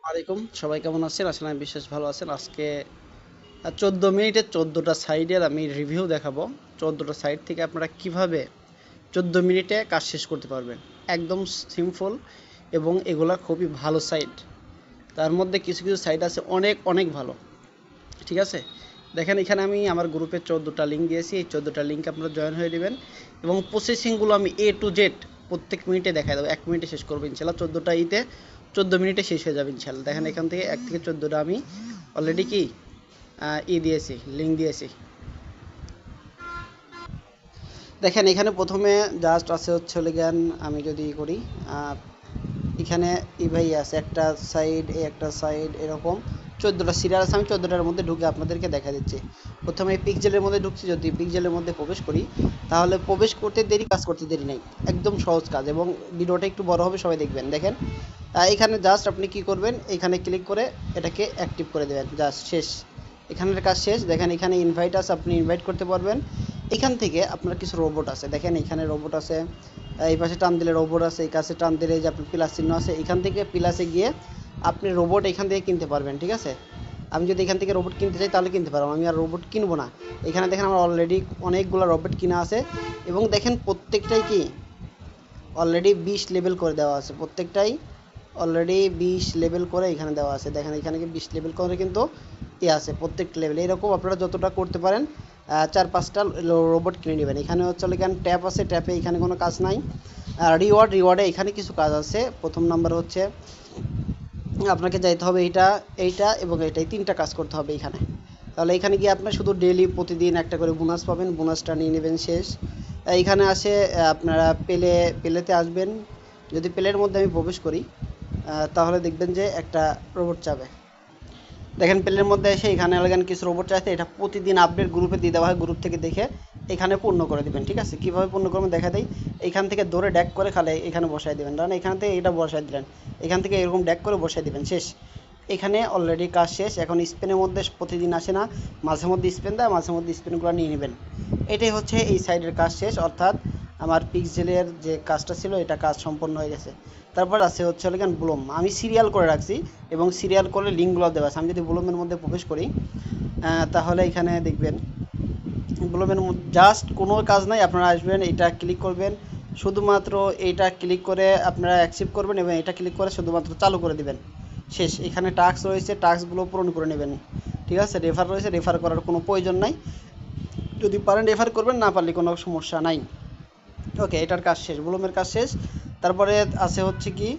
আলাইকুম, সবাই কেমন আছেন? আসলে আমি বিশেষ ভালো আছেন। আজকে 14 মিনিটে 14টা সাইডের আমি রিভিউ দেখাবো। 14টা সাইড থেকে আপনারা কিভাবে 14 মিনিটে কাজ শেষ করতে পারবেন। একদম সিম্পল এবং এগুলা খুবই ভালো সাইট। তার মধ্যে কিছু কিছু সাইট আছে অনেক অনেক ভালো। ঠিক আছে, দেখেন এখানে আমি আমার গ্রুপে 14টা লিঙ্ক দিয়েছি। এই 14টা লিঙ্কে আপনারা জয়েন হয়ে নেবেন এবং প্রসেসিংগুলো আমি A to Z প্রত্যেক মিনিটে দেখাই দেবো। 1 মিনিটে শেষ করবো ইনশাল্লাহ। 14টা ইতে 14 মিনিটে শেষ হয়ে যাবে ইনশাল্লাহ। দেখেন এখান থেকে 1 থেকে 14টা আমি অলরেডি কি দিয়েছি, লিঙ্ক দিয়েছি। দেখেন এখানে প্রথমে জাস্ট আছে হচ্ছে হলে জ্ঞান, আমি যদি করি এখানে ভাই আছে একটা সাইড, একটা সাইড, এরকম 14টা সিরিয়াল আছে। আমি 14টার মধ্যে ঢুকে আপনাদেরকে দেখা দিচ্ছি। প্রথমে এই পিক্সেলের মধ্যে ঢুকছি। যদি পিক্সেলের মধ্যে প্রবেশ করি তাহলে প্রবেশ করতে দেরি, কাজ করতে দেরি নাই। একদম সহজ কাজ এবং ভিডিওটা একটু বড় হবে, সবাই দেখবেন। দেখেন এখানে জাস্ট আপনি কি করবেন, এখানে ক্লিক করে এটাকে অ্যাক্টিভ করে দেবেন। জাস্ট শেষ, এখানের কাজ শেষ। দেখেন এখানে ইনভাইট আছে, আপনি ইনভাইট করতে পারবেন। এখান থেকে আপনার কিছু রোবট আছে, দেখেন এখানে রোবট আছে। এই পাশে টান দিলে রোবট আছে, এই কাছে টান দিলে যে আপনার প্লাস চিহ্ন আছে, এখান থেকে প্লাসে গিয়ে আপনি রোবট এখান থেকে কিনতে পারবেন। ঠিক আছে, আমি যদি এখান থেকে রোবট কিনতে চাই তাহলে কিনতে পারবো। আমি আর রোবট কিনবো না। এখানে দেখেন আমার অলরেডি অনেকগুলো রোবট কিনা আছে এবং দেখেন প্রত্যেকটাই কি অলরেডি 20 লেভেল করে দেওয়া আছে। প্রত্যেকটাই অলরেডি 20 লেভেল করে এখানে দেওয়া আছে। দেখেন এখানে কি 20 লেভেল করে কিন্তু আছে প্রত্যেকটা লেভেল। এরকম আপনারা যতটা করতে পারেন 4-5টা রোবট কিনে নেবেন। এখানে হচ্ছে এখানে ট্যাপ আছে, ট্যাপে এখানে কোনো কাজ নাই। রিওয়ার্ডে এখানে কিছু কাজ আছে। প্রথম নাম্বার হচ্ছে আপনাকে যাইতে হবে এইটা, এইটা এবং এইটাই 3টা কাজ করতে হবে এখানে। তাহলে এখানে গিয়ে আপনার শুধু ডেইলি প্রতিদিন একটা করে বোনাস পাবেন। বোনাসটা নিয়ে নেবেন, শেষ। এইখানে আসে আপনারা পেলেতে আসবেন। যদি পেলের মধ্যে আমি প্রবেশ করি তাহলে দেখবেন যে একটা রোবট চাবে। দেখেন প্লের মধ্যে এসে এখানে এলাকান কিছু রোবট চাইছে। এটা প্রতিদিন আপডেট গ্রুপে দিয়ে দেওয়া হয়। গ্রুপ থেকে দেখে এখানে পূর্ণ করে দেবেন। ঠিক আছে, কীভাবে পূর্ণ করবেন দেখা দেয়। এখান থেকে দৌড়ে ড্যাক করে খালে এখানে বসাই দেবেন। কারণ এখান থেকে এটা বসাই দিলেন, এখান থেকে এরকম ড্যাক করে বসাই দেবেন, শেষ। এখানে অলরেডি কাজ শেষ। এখন স্পেনের মধ্যে প্রতিদিন আসে না, মাঝে মধ্যে স্পেন দেয়, মাঝে মধ্যে স্পেনগুলো নিয়ে নেবেন। এটাই হচ্ছে এই সাইডের কাজ শেষ, অর্থাৎ আমার পিক্সেলের যে কাজটা ছিল এটা কাজ সম্পন্ন হয়ে গেছে। তারপর আছে হচ্ছে হলো ব্লুম, আমি সিরিয়াল করে রাখছি এবং সিরিয়াল করে লিঙ্কগুলো দেওয়া আছে। আমি যদি ব্লুমের মধ্যে প্রবেশ করি তাহলে এখানে দেখবেন ব্লুমের মধ্যে জাস্ট কোনো কাজ নাই। আপনারা আসবেন, এটা ক্লিক করবেন, শুধুমাত্র এইটা ক্লিক করে আপনারা অ্যাকসেপ্ট করবেন এবং এটা ক্লিক করে শুধুমাত্র চালু করে দিবেন, শেষ। এখানে টাস্ক রয়েছে, টাস্কগুলো পূরণ করে নেবেন। ঠিক আছে, রেফার রয়েছে, রেফার করার কোনো প্রয়োজন নাই। যদি পারেন রেফার করবেন, না পারলে কোনো সমস্যা নাই। ওকে, এটার কাজ শেষ, ব্লুমের কাজ শেষ। তারপরে আছে হচ্ছে কি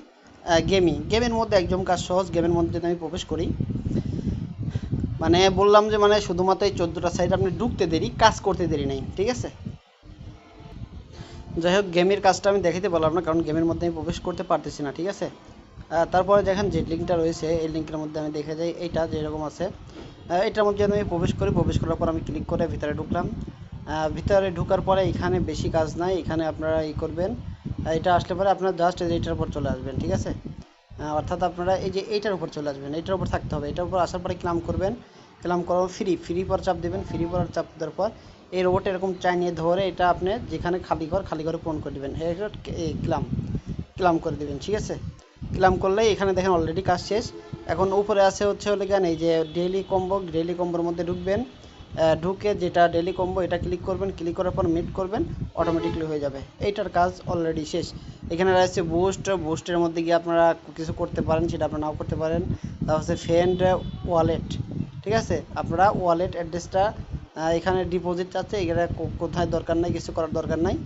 গেমের মধ্যে একদম কাজ সহজ। গেমের মধ্যে যদি আমি প্রবেশ করি, মানে বললাম যে মানে শুধুমাত্র এই 14টা সাইড আপনি ঢুকতে দেরি, কাজ করতে দেরি নেই। ঠিক আছে, যাই হোক গেমের কাজটা আমি দেখাতে পারলাম না কারণ গেমের মধ্যে আমি প্রবেশ করতে পারতেছি না। ঠিক আছে, তারপরে দেখেন যে লিঙ্কটা রয়েছে, এই লিঙ্কের মধ্যে আমি দেখে যাই এইটা যেরকম আছে। এটার মধ্যে আমি প্রবেশ করি, প্রবেশ করার পর আমি ক্লিক করে ভিতরে ঢুকলাম। ভিতরে ঢোকার পরে এখানে বেশি কাজ নাই। এখানে আপনারা করবেন, এটা আসলে পরে আপনারা জাস্ট এইটার উপর চলে আসবেন। ঠিক আছে, অর্থাৎ আপনারা এই যে এইটার উপর চলে আসবেন, এইটার উপর থাকতে হবে। এটার উপর আসার পরে ক্লাম করবেন, ক্লাম করার ফ্রি পর চাপ দেবেন। ফ্রি পর চাপ দেওয়ার পর এই রোবট এরকম চাইনিয়ে ধরে এটা আপনি যেখানে খালি ঘরে পূরণ করে দেবেন। ক্লাম ক্লাম করে দেবেন। ঠিক আছে, ক্লাম করলে এখানে দেখেন অলরেডি কাজ শেষ। এখন উপরে আছে হচ্ছে হলে কেন এই যে ডেইলি কম্বোর মধ্যে ঢুকবেন। ঢুকে যেটা ডেইলি কম্বো এটা ক্লিক করবেন, ক্লিক করার পর মিট করবেন, অটোমেটিকলি হয়ে যাবে। এইটার কাজ অলরেডি শেষ। এখানে রয়েছে বুস্টের মধ্যে গিয়ে আপনারা কিছু করতে পারেন, সেটা আপনারা নাও করতে পারেন। তারপর হচ্ছে ফ্রেন্ড ওয়ালেট। ঠিক আছে, আপনারা ওয়ালেট অ্যাড্রেসটা এখানে ডিপোজিট আছে, এখানে কোথায় দরকার নাই, কিছু করার দরকার নাই।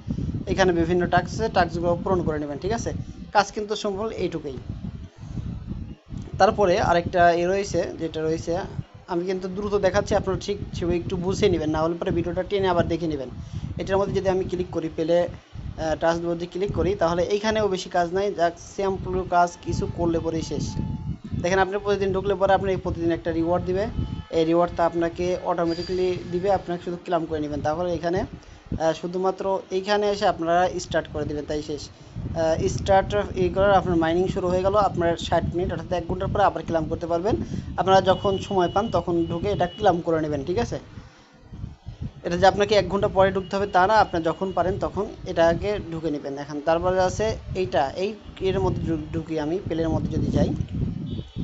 এখানে বিভিন্ন টাস্ক আছে, টাস্কগুলো পূরণ করে নেবেন। ঠিক আছে, কাজ কিন্তু সম্পূর্ণ এইটুকুই। তারপরে আরেকটা রয়েছে, যেটা রয়েছে আমি কিন্তু দ্রুত দেখাচ্ছি, আপনারা ঠিক সেভাবে একটু বুঝে নেবেন, না হলে পরে ভিডিওটা টেনে আবার দেখে নেবেন। এটার মধ্যে যদি আমি ক্লিক করি, পেলে টাস্ক মধ্যে ক্লিক করি, তাহলে এইখানেও বেশি কাজ নাই, যাক সিম্পল কাজ, কিছু করলে পরেই শেষ। দেখেন আপনি প্রতিদিন ঢুকলে পরে আপনি প্রতিদিন একটা রিওয়ার্ড দিবে। এই রিওয়ার্ডটা আপনাকে অটোমেটিক্যালি দিবে, আপনাকে শুধু ক্লাম করে নেবেন। তাহলে এখানে শুধুমাত্র এইখানে এসে আপনারা স্টার্ট করে দেবেন, তাই শেষ। স্টার্ট করার আপনার মাইনিং শুরু হয়ে গেল। আপনার 60 মিনিট অর্থাৎ 1 ঘন্টার পরে আবার ক্লাম করতে পারবেন। আপনারা যখন সময় পান তখন ঢুকে এটা ক্লাম করে নেবেন। ঠিক আছে, এটা যে আপনাকে 1 ঘন্টা পরে ঢুকতে হবে তা না, আপনার যখন পারেন তখন এটাকে ঢুকে নেবেন। এখন তারপরে আছে এইটা, এর মধ্যে ঢুকি, আমি প্লের মধ্যে যদি যাই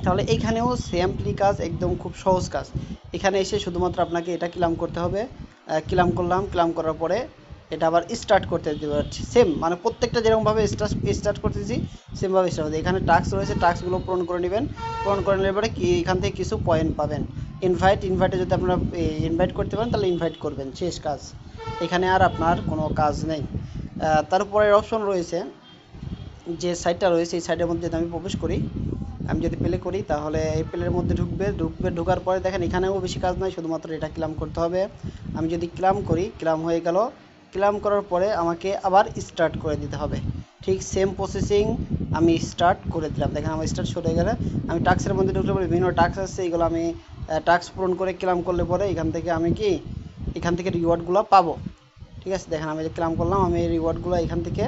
তাহলে এইখানেও সিম্পলি কাজ, একদম খুব সহজ কাজ। এখানে এসে শুধুমাত্র আপনাকে এটা ক্লাম করতে হবে। ক্লাম করলাম, ক্লাম করার পরে এটা আবার স্টার্ট করতে দিতে পারছি সেম, মানে প্রত্যেকটা যেরকমভাবে স্টার্ট করতেছি সেমভাবে স্টার্ট হচ্ছে। এখানে টাস্ক রয়েছে, টাস্কগুলো পূরণ করে নেবেন। পূরণ করে নিলে পরে কি এখান থেকে কিছু পয়েন্ট পাবেন। ইনভাইটে যদি আপনারা ইনভাইট করতে পারেন তাহলে ইনভাইট করবেন, শেষ কাজ। এখানে আর আপনার কোনো কাজ নেই। তারপরের অপশন রয়েছে, যে সাইটটা রয়েছে এই সাইটের মধ্যে যদি আমি প্রবেশ করি, আমি যদি প্লে করি তাহলে এই প্লের মধ্যে ঢোকার পরে দেখেন এখানেও বেশি কাজ নয়, শুধুমাত্র এটা ক্লাম করতে হবে। আমি যদি ক্লাম করি, ক্লাম হয়ে গেল। ক্লাম করার পরে আমাকে আবার স্টার্ট করে দিতে হবে, ঠিক সেম প্রসেসিং। আমি স্টার্ট করে দিলাম, দেখেন আমার স্টার্ট শুরু হয়ে গেলে আমি টাস্কের মধ্যে ঢুকলে পরে বিভিন্ন টাস্ক আছে, এগুলো আমি টাস্ক পূরণ করে ক্লাম করলে পরে এখান থেকে আমি কি এখান থেকে রিওয়ার্ডগুলো পাবো। ঠিক আছে, দেখেন আমি যে ক্লাম করলাম আমি এই রিওয়ার্ডগুলো এখান থেকে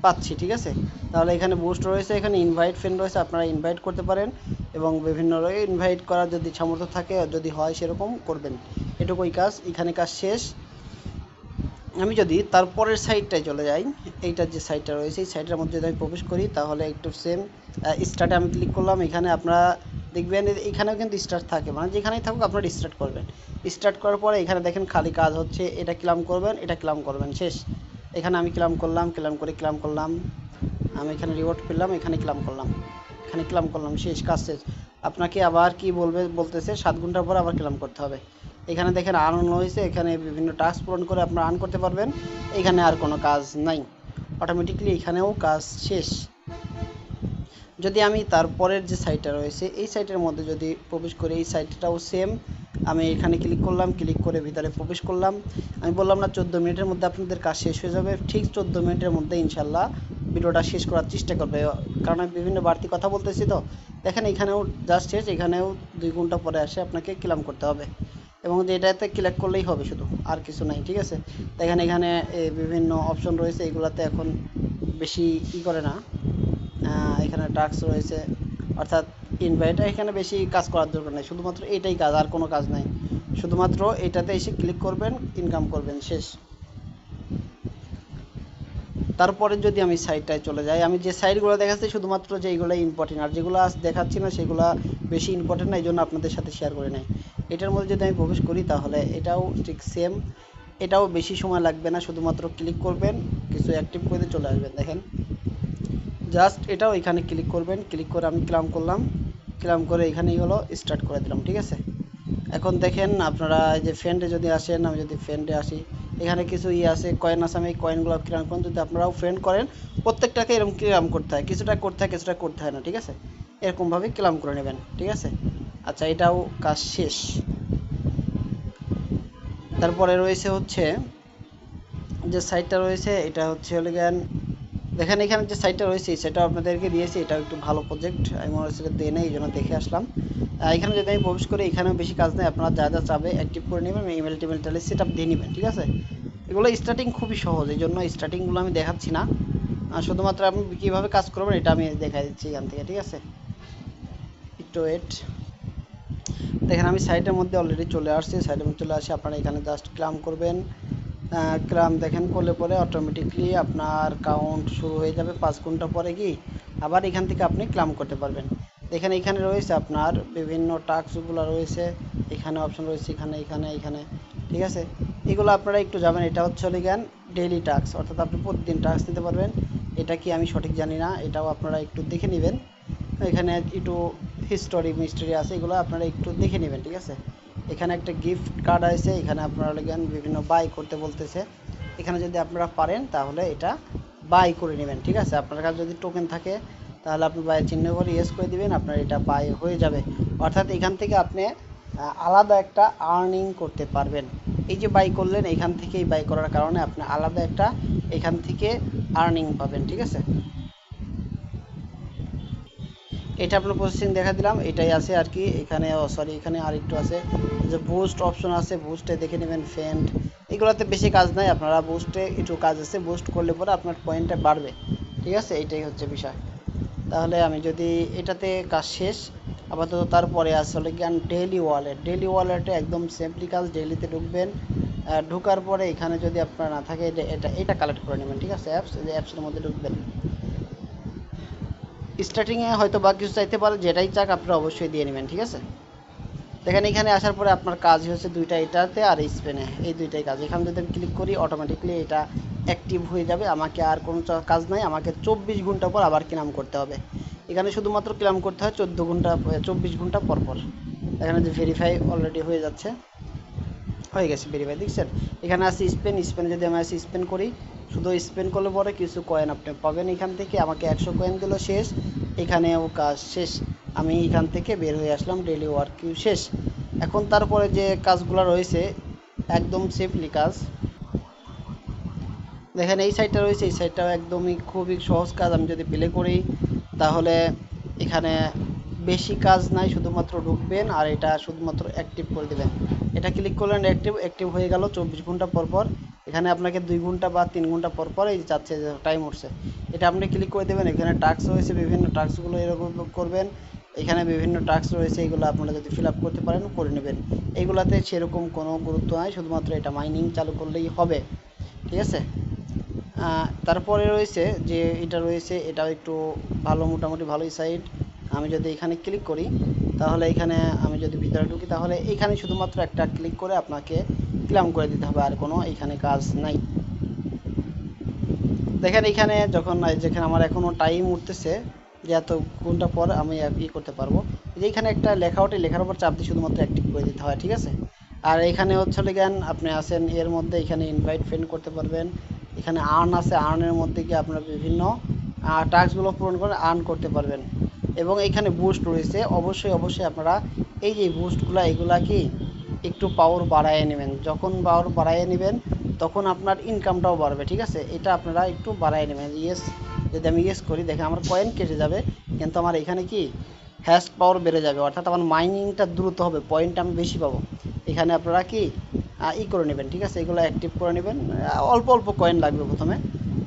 পাচ্ছি। ঠিক আছে, তাহলে এখানে বুস্ট রয়েছে, এখানে ইনভাইট ফ্রেন্ড রয়েছে, আপনারা ইনভাইট করতে পারেন এবং বিভিন্ন ইনভাইট করার যদি সামর্থ্য থাকে, যদি হয় সেরকম করবেন। এটুকুই কাজ, এখানে কাজ শেষ। আমি যদি তারপরের সাইটটায় চলে যাই, এইটার যে সাইটটা রয়েছে এই সাইটের মধ্যে যদি আমি প্রবেশ করি তাহলে একটু সেম স্টার্টে আমি ক্লিক করলাম। এখানে আপনারা দেখবেন এখানেও কিন্তু স্টার্ট থাকে, মানে যেখানেই থাকুক আপনারা স্টার্ট করবেন। স্টার্ট করার পরে এখানে দেখেন খালি কাজ হচ্ছে, এটা ক্লাম করবেন, এটা ক্লাম করবেন, শেষ। এখানে আমি ক্লাম করলাম, ক্লাম করলাম, আমি এখানে রিওয়ার্ড পেলাম, এখানে ক্লাম করলাম, এখানে ক্লাম করলাম, শেষ, কাজ শেষ। আপনাকে আবার কি বলতেছে 7 ঘন্টা পর আবার ক্লাম করতে হবে। এখানে দেখেন আর্ন হয়েছে, এখানে বিভিন্ন টাস্ক পূরণ করে আপনারা আর্ন করতে পারবেন। এখানে আর কোনো কাজ নাই, অটোমেটিকলি এখানেও কাজ শেষ। যদি আমি তারপরের যে সাইটটা রয়েছে এই সাইটের মধ্যে যদি প্রবেশ করি, এই সাইটটাও সেম। আমি এখানে ক্লিক করলাম, ক্লিক করে ভিতরে প্রবেশ করলাম। আমি বললাম না 14 মিনিটের মধ্যে আপনাদের কাজ শেষ হয়ে যাবে, ঠিক 14 মিনিটের মধ্যে ইনশাল্লাহ ভিডিওটা শেষ করার চেষ্টা করবে, কারণ আমি বিভিন্ন বাড়তি কথা বলতেছি তো। দেখেন এখানেও জাস্ট শেষ, এখানেও 2 ঘন্টা পরে আসে আপনাকে ক্লাম করতে হবে এবং এটাতে ক্লিক করলেই হবে, শুধু আর কিছু নাই। ঠিক আছে, দেখেন এখানে বিভিন্ন অপশন রয়েছে, এগুলাতে এখন বেশি করে না। এখানে টাস্ক রয়েছে, অর্থাৎ ইনভাইট, এখানে বেশি কাজ করার দরকার নেই, শুধুমাত্র এটাই কাজ, আর কোনো কাজ নাই। শুধুমাত্র এটাতে এসে ক্লিক করবেন, ইনকাম করবেন, শেষ। তারপরে যদি আমি সাইটটায় চলে যাই, আমি যে সাইটগুলো দেখাচ্ছি শুধুমাত্র যেইগুলো ইম্পর্টেন্ট, আর যেগুলো আজ দেখাচ্ছি না সেগুলো বেশি ইম্পর্টেন্ট না, এই জন্য আপনাদের সাথে শেয়ার করে নেই। এটার মধ্যে যদি আমি প্রবেশ করি তাহলে এটাও ঠিক সেম, এটাও বেশি সময় লাগবে না, শুধুমাত্র ক্লিক করবেন, কিছু অ্যাক্টিভ করে চলে আসবেন। দেখেন জাস্ট এটাও এখানে ক্লিক করবেন, ক্লিক করে আমি ক্লাম করলাম, ক্লাম করে এখানেই হলো স্টার্ট করে দিলাম। ঠিক আছে, এখন দেখেন আপনারা এই যে ফ্রেন্ডে যদি আসেন, আমি যদি ফ্রেন্ডে আসি, এখানে কিছু আছে, কয়েন আছে, আমি এই কয়েনগুলো ক্লাম করেন, যদি আপনারাও ফ্রেন্ড করেন প্রত্যেকটাকে এরকম ক্লাম করতে হয়, কিছুটা করতে হয় কিছুটা করতে হয় না। ঠিক আছে, এরকমভাবে ক্লাম করে নেবেন। ঠিক আছে, আচ্ছা এটাও কাজ শেষ। তারপরে রয়েছে হচ্ছে যে সাইটটা রয়েছে, এটা হচ্ছে হলে জ্ঞান, দেখেন এখানে যে সাইটটা রয়েছে সেটা আপনাদেরকে দিয়েছি, এটা একটু ভালো প্রজেক্ট, আমি মনে হচ্ছে দিয়ে নেই, এই জন্য দেখে আসলাম। এখানে যদি আমি প্রবেশ করি, এখানেও বেশি কাজ নেই, আপনারা যা যা চাবে অ্যাক্টিভ করে নেবেন, ইমেল টিমেল তাহলে সেট আপ দিয়ে নেবেন। ঠিক আছে, এগুলো স্টার্টিং খুবই সহজ, এই জন্য স্টার্টিংগুলো আমি দেখাচ্ছি না, শুধুমাত্র আপনি কীভাবে কাজ করবেন এটা আমি দেখাই দিচ্ছি এখান থেকে। ঠিক আছে, একটু ওয়েট। দেখেন আমি সাইটের মধ্যে অলরেডি চলে আসছি, সাইটের মধ্যে চলে আসি, আপনারা এখানে জাস্ট ক্লাম করবেন। ক্লাম দেখেন করলে পরে অটোমেটিকলি আপনার কাউন্ট শুরু হয়ে যাবে, 5 ঘন্টা পরে কি আবার এখান থেকে আপনি ক্লাম করতে পারবেন। দেখেন এখানে রয়েছে আপনার বিভিন্ন টাস্কগুলো রয়েছে, এখানে অপশন রয়েছে, এখানে এখানে এখানে। ঠিক আছে, এগুলো আপনারা একটু যাবেন, এটা হচ্ছে জ্ঞান ডেইলি টাস্ক, অর্থাৎ আপনি প্রতিদিন টাস্ক নিতে পারবেন। এটা কি আমি সঠিক জানি না, এটাও আপনারা একটু দেখে নেবেন। এখানে একটু মিস্ট্রি আছে, এগুলো আপনারা একটু দেখে নেবেন। ঠিক আছে, এখানে একটা গিফট কার্ড আছে, এখানে আপনারা লিখেন বিভিন্ন বাই করতে বলতেছে, এখানে যদি আপনারা পারেন তাহলে এটা বাই করে নেবেন। ঠিক আছে, আপনার কাছে যদি টোকেন থাকে তাহলে আপনি বাই চিহ্ন করে ইয়েস করে দিবেন, আপনার এটা বাই হয়ে যাবে। অর্থাৎ এখান থেকে আপনি আলাদা একটা আর্নিং করতে পারবেন। এই যে বাই করলেন, এখান থেকেই বাই করার কারণে আপনি আলাদা একটা এখান থেকে আর্নিং পাবেন। ঠিক আছে, এটা আপনার প্রসেসিং দেখা দিলাম, এটাই আছে আর কি। এখানে সরি এখানে আরেকটু আছে, যে বুস্ট অপশন আছে, বুস্টে দেখে নেবেন ফ্রেন্ড, এগুলোতে বেশি কাজ নাই, আপনারা বুস্টে একটু কাজ আছে, বুস্ট করলে পরে আপনার পয়েন্টটা বাড়বে। ঠিক আছে, এইটাই হচ্ছে বিষয়। তাহলে আমি যদি এটাতে কাজ শেষ আপাতত, তারপরে আসলে জ্ঞান ডেইলি ওয়ালেটে একদম সিম্পলি কাজ, ডেইলিতে ঢুকবেন, ঢোকার পরে এখানে যদি আপনার না থাকে এটা কালেক্ট করে নেবেন। ঠিক আছে, অ্যাপসের মধ্যে ঢুকবেন, স্টার্টিংয়ে হয়তো বা কিছু চাইতে পারে, যেটাই চাক আপনারা অবশ্যই দিয়ে নেবেন, ঠিক আছে। দেখেন এখানে আসার পরে আপনার কাজ হচ্ছে দুইটা, এটাতে আর স্পেনে, এই দুইটাই কাজ। এখানে যদি আমি ক্লিক করি অটোমেটিকলি এটা অ্যাক্টিভ হয়ে যাবে। আমাকে আর কোনো কাজ নাই, আমাকে 24 ঘন্টা পর আবার ক্লেম করতে হবে। এখানে শুধুমাত্র ক্লেম করতে হয় 14 ঘন্টা 24 ঘন্টা পর পর। এখানে যে ভেরিফাই অলরেডি হয়ে যাচ্ছে, হয়ে গেছে ভেরিফাই, দেখছেন। এখানে আছে স্পেন, স্পেন যদি আমি আসি স্পেন করি, শুধু স্পেন করলে পরে কিছু কয়েন আপনি পাবেন এখান থেকে। আমাকে 100 কয়েন দিল, শেষ। এখানেও কাজ শেষ। আমি এখান থেকে বের হয়ে আসলাম, ডেইলি ওয়ার্ক শেষ। এখন তারপরে যে কাজগুলো রয়েছে একদম সেফলি কাজ, দেখেন এই সাইডটা রয়েছে, এই সাইডটাও একদমই খুবই সহজ কাজ। আমি যদি প্লে করি তাহলে এখানে বেশি কাজ নাই, শুধুমাত্র ঢুকবেন আর এটা শুধুমাত্র অ্যাক্টিভ করে দেবেন। এটা ক্লিক করলেন, অ্যাক্টিভ হয়ে গেল 24 ঘন্টা পর পর। এখানে আপনাকে 2 ঘন্টা বা 3 ঘন্টা পর পর এই যাচ্ছে যে টাইম উঠছে, এটা আপনি ক্লিক করে দেবেন। এখানে টাস্ক রয়েছে, বিভিন্ন টাস্কগুলো এরকম করবেন। এখানে বিভিন্ন টাস্ক রয়েছে, এগুলো আপনারা যদি ফিল আপ করতে পারেন করে নেবেন। এইগুলাতে সেরকম কোনো গুরুত্ব নাই, শুধুমাত্র এটা মাইনিং চালু করলেই হবে, ঠিক আছে। তারপরে রয়েছে যে এটা রয়েছে, এটাও একটু ভালো, মোটামুটি ভালোই সাইট। আমি যদি এখানে ক্লিক করি তাহলে এখানে আমি যদি ভিতরে ঢুকি তাহলে এখানে শুধুমাত্র একটা ক্লিক করে আপনাকে ক্লেম করে দিতে হবে, আর কোনো এখানে কাজ নাই। দেখেন এখানে যখন যেখানে আমার এখনও টাইম উঠতেছে যে এত ঘন্টা পর আমি করতে পারবো, যে এখানে একটা লেখা ওঠে, লেখার উপর চাপ দিয়ে শুধুমাত্র অ্যাক্টিভ করে দিতে হয়, ঠিক আছে। আর এখানে হচ্ছে জ্ঞান আপনি আছেন এর মধ্যে, এখানে ইনভাইট ফ্রেন্ড করতে পারবেন। এখানে আর্ন আছে, আর্নের মধ্যে গিয়ে আপনারা বিভিন্ন টাস্কগুলো পূরণ করে আর্ন করতে পারবেন। এবং এখানে বুস্ট রয়েছে, অবশ্যই অবশ্যই আপনারা এই যে বুস্টগুলো এগুলা কি একটু পাওয়ার বাড়ায় নেবেন। যখন পাওয়ার বাড়ায় নেবেন তখন আপনার ইনকামটাও বাড়বে, ঠিক আছে। এটা আপনারা একটু বাড়ায় নেবেন। ইয়েস যদি আমি ইয়েস করি, দেখেন আমার কয়েন কেটে যাবে, কিন্তু আমার এখানে কি হ্যাশ পাওয়ার বেড়ে যাবে, অর্থাৎ আমার মাইনিংটা দ্রুত হবে, পয়েন্ট আমি বেশি পাবো। এখানে আপনারা কি করে নেবেন, ঠিক আছে। এগুলো অ্যাক্টিভ করে নেবেন। অল্প অল্প কয়েন লাগবে প্রথমে,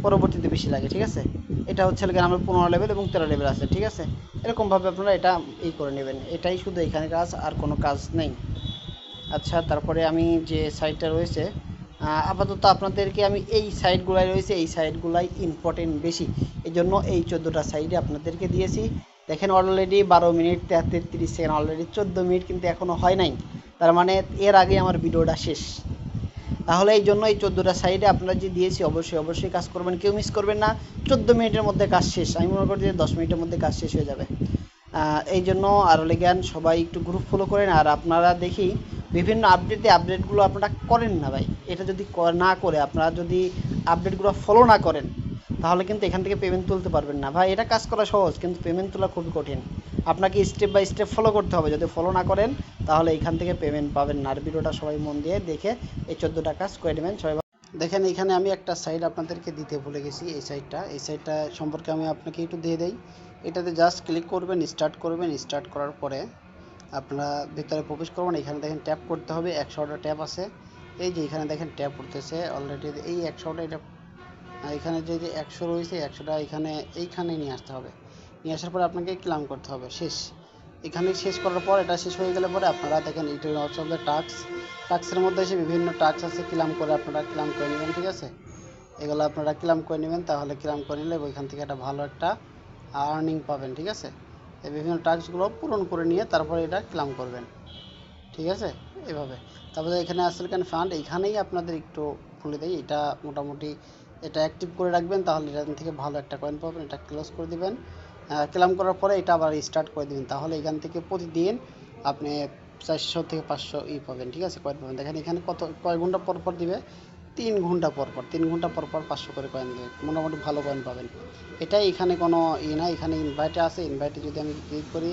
পরবর্তীতে বেশি লাগে, ঠিক আছে। এটা হচ্ছে আমার 15 লেভেল এবং 13 লেভেল আছে, ঠিক আছে। এরকমভাবে আপনারা এটা করে নেবেন। এটাই শুধু এখানে কাজ, আর কোনো কাজ নেই। আচ্ছা, তারপরে আমি যে সাইটটা রয়েছে, আপাতত আপনাদেরকে আমি এই সাইটগুলাই রয়েছে, এই সাইটগুলাই ইম্পর্টেন্ট বেশি, এই জন্য এই 14টা সাইটে আপনাদেরকে দিয়েছি। দেখেন already 12 minute 33 second, already 14 minute কিন্তু এখনও হয় নাই, তার মানে এর আগে আমার ভিডিওটা শেষ। তাহলে এই জন্য এই 14টা সাইডে আপনারা যে দিয়েছি অবশ্যই অবশ্যই কাজ করবেন, কেউ মিস করবেন না। 14 মিনিটের মধ্যে কাজ শেষ, আমি মনে করি যে 10 মিনিটের মধ্যে কাজ শেষ হয়ে যাবে। এই জন্য আরও জ্ঞান সবাই একটু গ্রুপ ফলো করেন। আর আপনারা দেখি বিভিন্ন আপডেটগুলো আপনারা করেন না ভাই, এটা যদি না করে আপনারা যদি আপডেটগুলো ফলো না করেন তাহলে কিন্তু এখান থেকে পেমেন্ট তুলতে পারবেন না ভাই। এটা কাজ করা সহজ, কিন্তু পেমেন্ট তোলা খুবই কঠিন। আপনাকে স্টেপ বাই স্টেপ ফলো করতে হবে, যদি ফলো না করেন তাহলে এখান থেকে পেমেন্ট পাবেন না। আর ভিডিওটা সবাই মন দিয়ে দেখে এই 14টা কাজ করে নেবেন সবাই। দেখেন এখানে আমি একটা সাইট আপনাদেরকে দিতে ভুলে গেছি, এই সাইটটা সম্পর্কে আমি আপনাকে একটু দিয়ে দেই। এটাতে জাস্ট ক্লিক করবেন, স্টার্ট করবেন। স্টার্ট করার পরে আপনারা ভিতরে প্রবেশ করবেন। এখানে দেখেন ট্যাপ করতে হবে, 100টা ট্যাপ আছে। এই যে এখানে দেখেন ট্যাপ উঠতেছে অলরেডি, এই 100টা, এটা এখানে যে 100 রয়েছে, 100টা এইখানে নিয়ে আসতে হবে। নিয়ে আসার পরে আপনাকে ক্লেম করতে হবে, শেষ। এখানে শেষ করার পর, এটা শেষ হয়ে গেলে পরে আপনারা দেখেন এটা হচ্ছে আপনাদের টাস্কের মধ্যে এসে বিভিন্ন টাস্ক আছে, ক্লেম করে আপনারা ক্লেম করে নেবেন, ঠিক আছে। এগুলো আপনারা ক্লেম করে নেবেন, তাহলে ক্লেম করে নিলে ওইখান থেকে একটা ভালো একটা আর্নিং পাবেন, ঠিক আছে। এই বিভিন্ন টাস্কগুলো পূরণ করে নিয়ে তারপরে এটা ক্লেম করবেন, ঠিক আছে, এভাবে। তারপরে এখানে আসলে ফান্ড, এইখানেই আপনাদের একটু খুলে দেয়, এটা মোটামুটি এটা অ্যাক্টিভ করে রাখবেন, তাহলে এখান থেকে ভালো একটা কয়েন পাবেন। এটা ক্লোজ করে দিবেন, ক্লেম করার পরে এটা আবার স্টার্ট করে দিবেন, তাহলে এখান থেকে প্রতিদিন আপনি 400 থেকে 500 পাবেন, ঠিক আছে, কয়েন পাবেন। দেখেন এখানে কয় ঘন্টা পর পর দিবে, 3 ঘন্টা পর পর, 3 ঘন্টা পর পর 500 করে কয়েন দেবে, মোটামুটি ভালো কয়েন পাবেন। এটাই এখানে কোনো না, এখানে ইনভাইটে আছে, ইনভাইটে যদি আমি ক্লিক করি,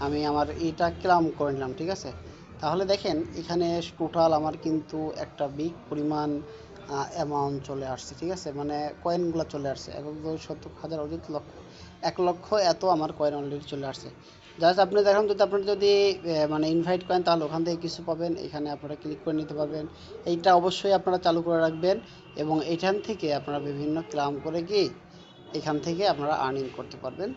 আমি আমার এটা ক্লেম করে নিলাম, ঠিক আছে। তাহলে দেখেন এখানে টোটাল আমার কিন্তু একটা বিগ পরিমাণ অ্যামাউন্ট চলে আসছে, ঠিক আছে, মানে কয়েনগুলো চলে আসছে 1,70,000 অযুত লক্ষ 1 লক্ষ এত আমার কয়েন অলরেডি চলে আসছে। জাস্ট আপনি দেখেন, যদি আপনারা যদি মানে ইনভাইট করেন তাহলে ওখান থেকে কিছু পাবেন, এখানে আপনারা ক্লিক করে নিতে পারবেন। এইটা অবশ্যই আপনারা চালু করে রাখবেন, এবং এখান থেকে আপনারা বিভিন্ন ক্লেম করে কি এখান থেকে আপনারা আর্নিং করতে পারবেন।